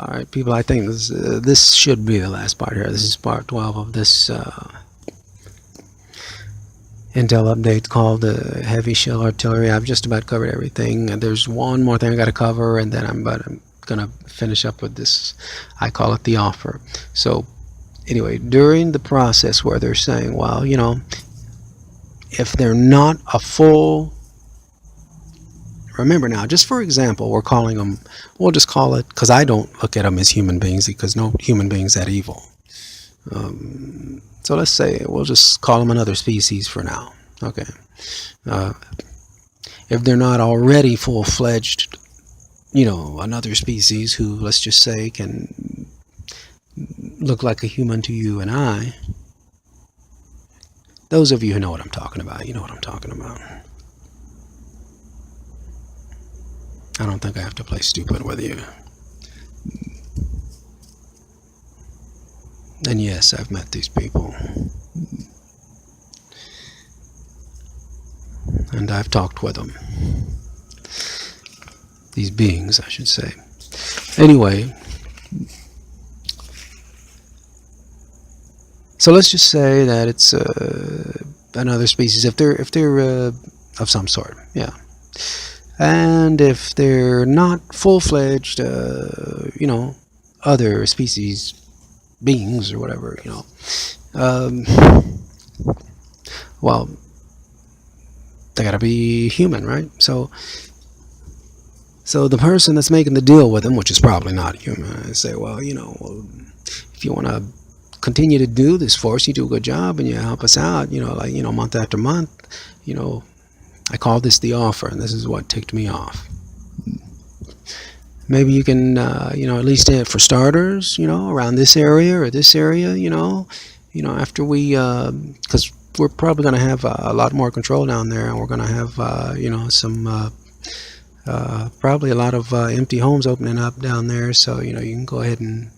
All right, people, I think this should be the last part here. This is part 12 of this Intel update called the Heavy Shell Artillery. I've just about covered everything. There's one more thing I got to cover, and then I'm gonna finish up with this. I call it the offer. So anyway, during the process where they're saying, well, you know, if they're not a full, remember now, just for example, we're calling them, we'll just call it, because I don't look at them as human beings, because no human being's that evil. So let's say we'll just call them another species for now. Okay. If they're not already full-fledged, you know, another species who, let's just say, can look like a human to you and I, those of you who know what I'm talking about, you know what I'm talking about. I don't think I have to play stupid with you. And yes, I've met these people. And I've talked with them. These beings, I should say. Anyway, so let's just say that it's another species, if they're of some sort, yeah. And if they're not full-fledged, you know, other species beings or whatever, you know, well, they gotta be human, right? So the person that's making the deal with them, which is probably not human, I say, well, you know, if you want to continue to do this for us, you do a good job and you help us out, you know, like, you know, month after month, you know, I call this the offer, and this is what ticked me off. Maybe you can, you know, at least for starters, you know, around this area or this area, you know, after we, because we're probably going to have a lot more control down there, and we're going to have, you know, some, probably a lot of empty homes opening up down there. So, you know, you can go ahead and,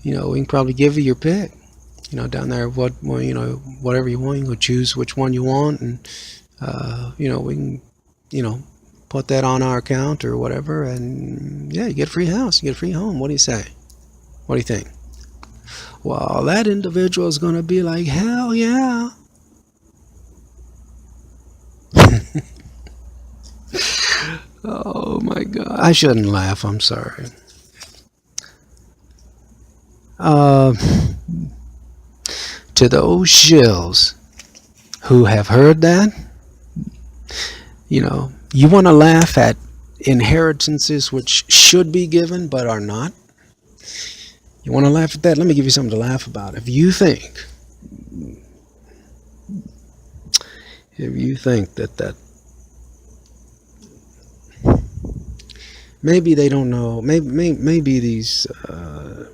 you know, we can probably give you your pick, you know, down there, what, well, you know, whatever you want, you can choose which one you want, and, you know, we can, you know, put that on our account or whatever, and yeah, you get a free house, you get a free home. What do you say? What do you think? Well, that individual is going to be like, hell yeah. Oh my God. I shouldn't laugh, I'm sorry. To those shills who have heard that, you know, you want to laugh at inheritances which should be given but are not. You want to laugh at that? Let me give you something to laugh about. If you think that maybe they don't know, maybe these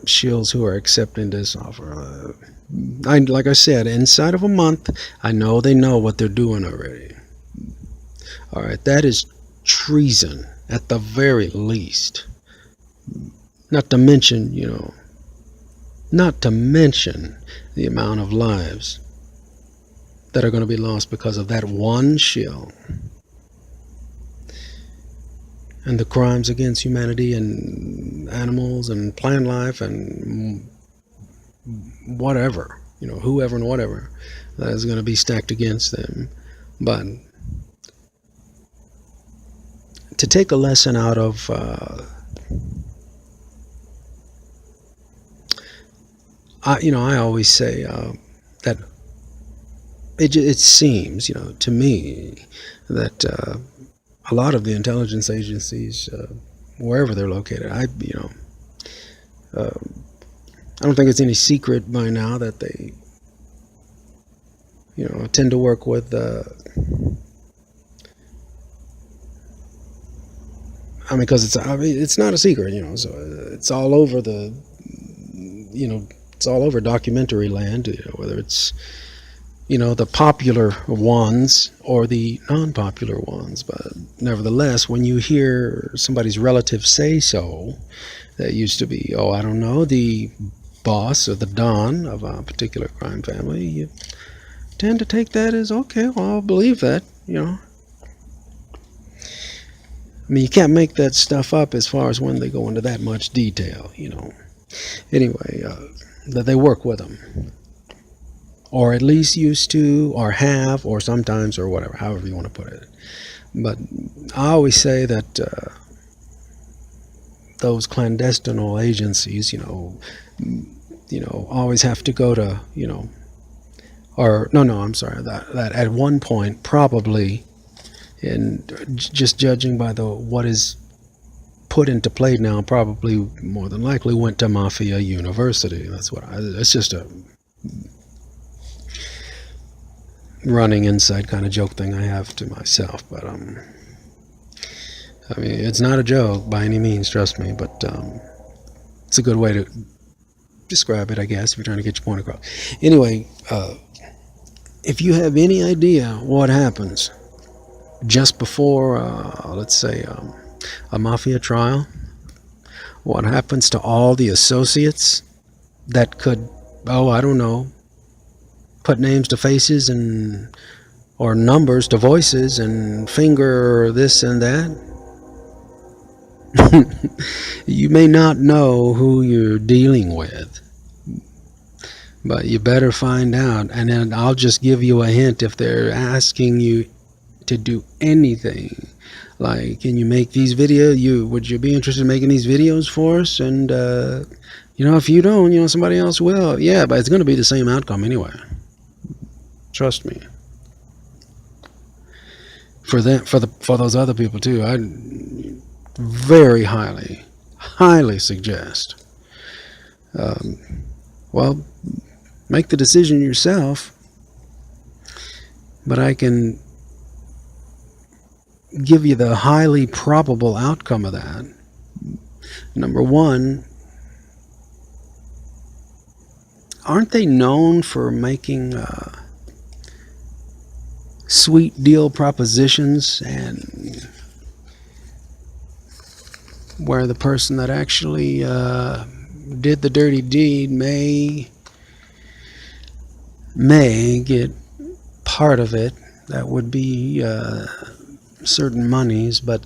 shills who are accepting this offer, like I said, inside of a month, I know they know what they're doing already. All right, that is treason at the very least. Not to mention, you know, not to mention the amount of lives that are going to be lost because of that one shill. And the crimes against humanity and animals and plant life and whatever, you know, whoever and whatever that is going to be stacked against them. But to take a lesson out of you know, I always say that it seems, you know, to me that a lot of the intelligence agencies, wherever they're located, I don't think it's any secret by now that they, you know, tend to work with I mean, because it's not a secret, you know, so it's all over the, you know, it's all over documentary land, you know, whether it's, you know, the popular ones or the non-popular ones. But nevertheless, when you hear somebody's relative say so, that used to be, oh, I don't know, the boss or the don of a particular crime family, you tend to take that as, okay, well, I'll believe that, you know. mean, you can't make that stuff up as far as when they go into that much detail, you know. Anyway, that they work with them, or at least used to, or have, or sometimes, or whatever, however you want to put it. But I always say that those clandestine agencies, always have to go to, or no, I'm sorry, that at one point probably, and just judging by what is put into play now, probably more than likely went to Mafia University. That's what it's just a running inside kind of joke thing I have to myself. But I mean, it's not a joke by any means, trust me, but it's a good way to describe it, I guess, if you're trying to get your point across. Anyway, if you have any idea what happens just before, let's say, a mafia trial, what happens to all the associates that could, I don't know, put names to faces and or numbers to voices and finger this and that. You may not know who you're dealing with, but you better find out. And then I'll just give you a hint. If they're asking you to do anything, like, can you make these videos, would you be interested in making these videos for us? And if you don't, somebody else will. Yeah, but it's going to be the same outcome anyway, trust me. For those other people too, I very highly suggest, well, make the decision yourself, but I can give you the highly probable outcome of that. Number one, aren't they known for making sweet deal propositions, and where the person that actually did the dirty deed may get part of it? That would be certain monies. But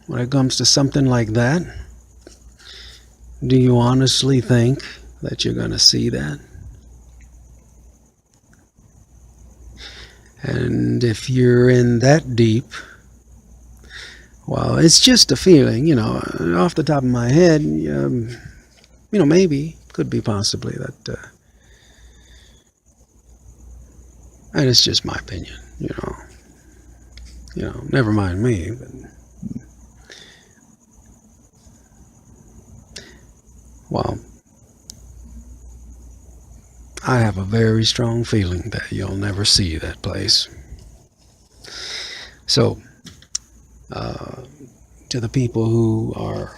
when it comes to something like that, do you honestly think that you're going to see that? And if you're in that deep, well, it's just a feeling, off the top of my head, maybe, could be possibly that, and it's just my opinion, never mind me, but well, I have a very strong feeling that you'll never see that place. So, to the people who are,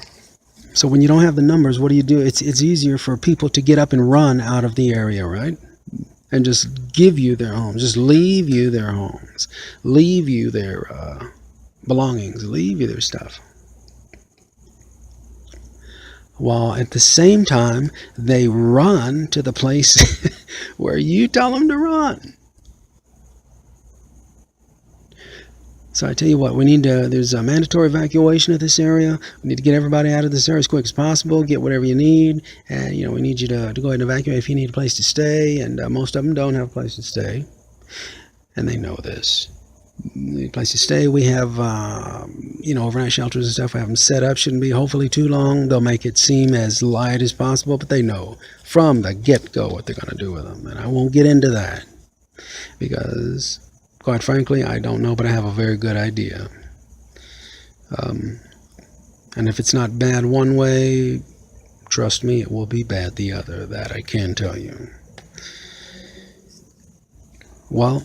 so when you don't have the numbers, what do you do? It's easier for people to get up and run out of the area, right? And just give you their homes, just leave you their homes, leave you their belongings, leave you their stuff. While at the same time, they run to the place where you tell them to run. So I tell you what, there's a mandatory evacuation of this area. We need to get everybody out of this area as quick as possible, get whatever you need. And, we need you to go ahead and evacuate if you need a place to stay. And most of them don't have a place to stay. And they know this. Need a place to stay. We have, overnight shelters and stuff. We have them set up. Shouldn't be hopefully too long. They'll make it seem as light as possible, but they know from the get-go what they're going to do with them. And I won't get into that because, quite frankly, I don't know, but I have a very good idea. And if it's not bad one way, trust me, it will be bad the other. That I can tell you. Well,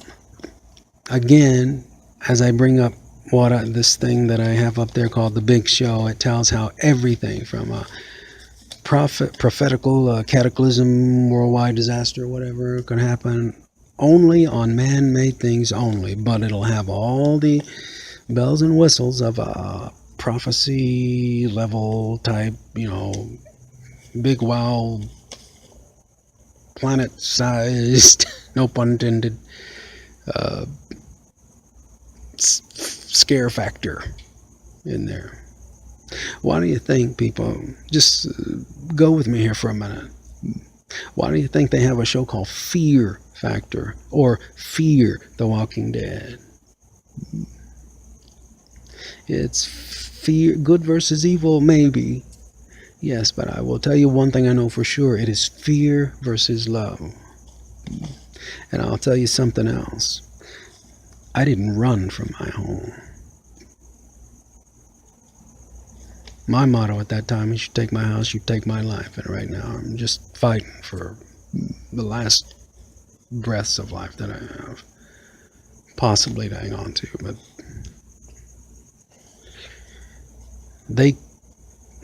again, as I bring up this thing that I have up there called The Big Show, it tells how everything from a prophetical cataclysm, worldwide disaster, whatever could happen, only on man-made things only, but it'll have all the bells and whistles of a prophecy level type, big wow, planet-sized, no pun intended, scare factor in there. Why do you think, people, just go with me here for a minute. Why do you think they have a show called Fear Factor or Fear the Walking Dead? It's fear, good versus evil, maybe. Yes, but I will tell you one thing I know for sure. It is fear versus love. And I'll tell you something else. I didn't run from my home. My motto at that time is, you take my house, you take my life. And right now I'm just fighting for the last breaths of life that I have possibly to hang on to. But they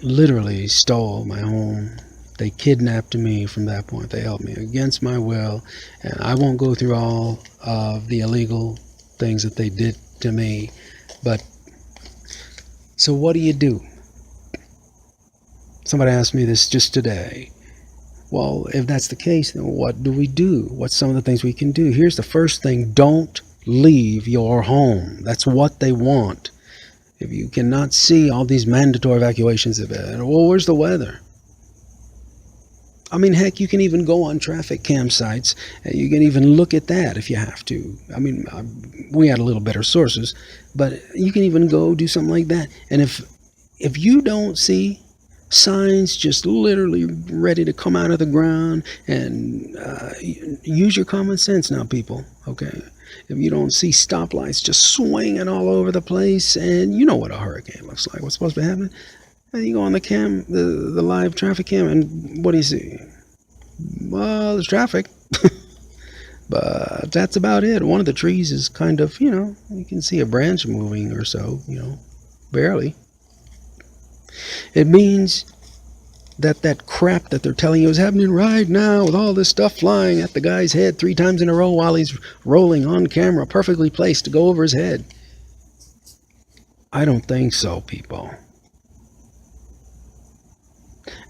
literally stole my home. They kidnapped me from that point. They held me against my will. And I won't go through all of the illegal things that they did to me. But so what do you do? Somebody asked me this just today. Well, if that's the case, then what do we do? What's some of the things we can do? Here's the first thing. Don't leave your home. That's what they want. If you cannot see all these mandatory evacuations of it, well, where's the weather? I mean, heck, you can even go on traffic campsites, and you can even look at that if you have to. I mean, we had a little better sources, but you can even go do something like that. And if you don't see signs just literally ready to come out of the ground, and use your common sense now, people, okay? If you don't see stoplights just swinging all over the place, and you know what a hurricane looks like, what's supposed to be happening? And you go on the live traffic cam, and what do you see? Well, there's traffic. But that's about it. One of the trees is kind of, you can see a branch moving or so, barely. It means that crap that they're telling you is happening right now, with all this stuff flying at the guy's head 3 times in a row while he's rolling on camera, perfectly placed to go over his head. I don't think so, people.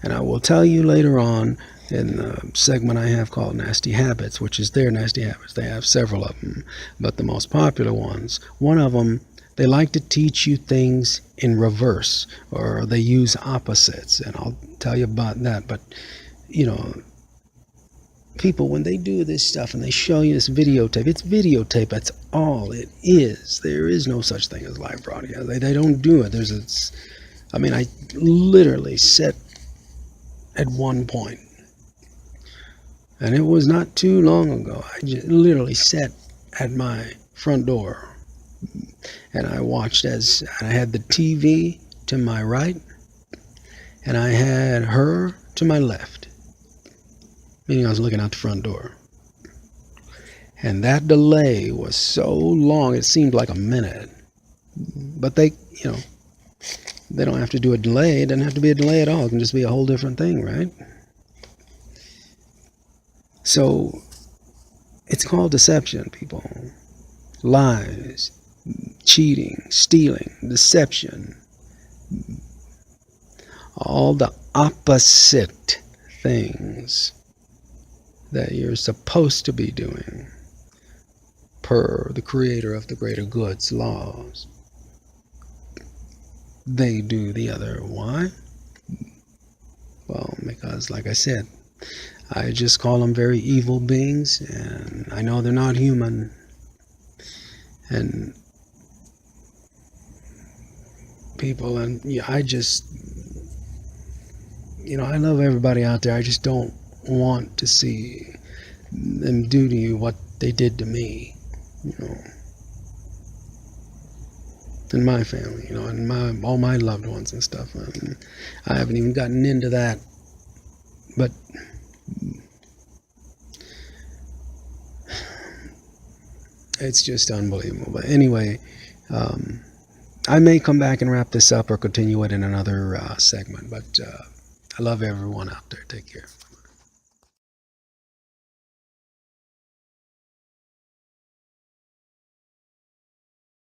And I will tell you later on in the segment I have called Nasty Habits, which is their nasty habits. They have several of them, but the most popular ones, one of them, they like to teach you things in reverse, or they use opposites, and I'll tell you about that. But, people, when they do this stuff and they show you this videotape, it's videotape, that's all it is. There is no such thing as live broadcast. They don't do it. I literally sat at one point, and it was not too long ago. I just literally sat at my front door, and I watched as I had the TV to my right, and I had her to my left, meaning I was looking out the front door. And that delay was so long, it seemed like a minute. But they don't have to do a delay. It doesn't have to be a delay at all. It can just be a whole different thing, right? So it's called deception, people. Lies, cheating, stealing, deception. All the opposite things that you're supposed to be doing per the creator of the greater goods laws. They do the other. Why? Well, because, like I said, I just call them very evil beings, and I know they're not human. And people, and I just, I love everybody out there. I just don't want to see them do to you what they did to me, and my family, and all my loved ones and stuff. And I haven't even gotten into that, but it's just unbelievable. But anyway, I may come back and wrap this up or continue it in another segment, but I love everyone out there. Take care.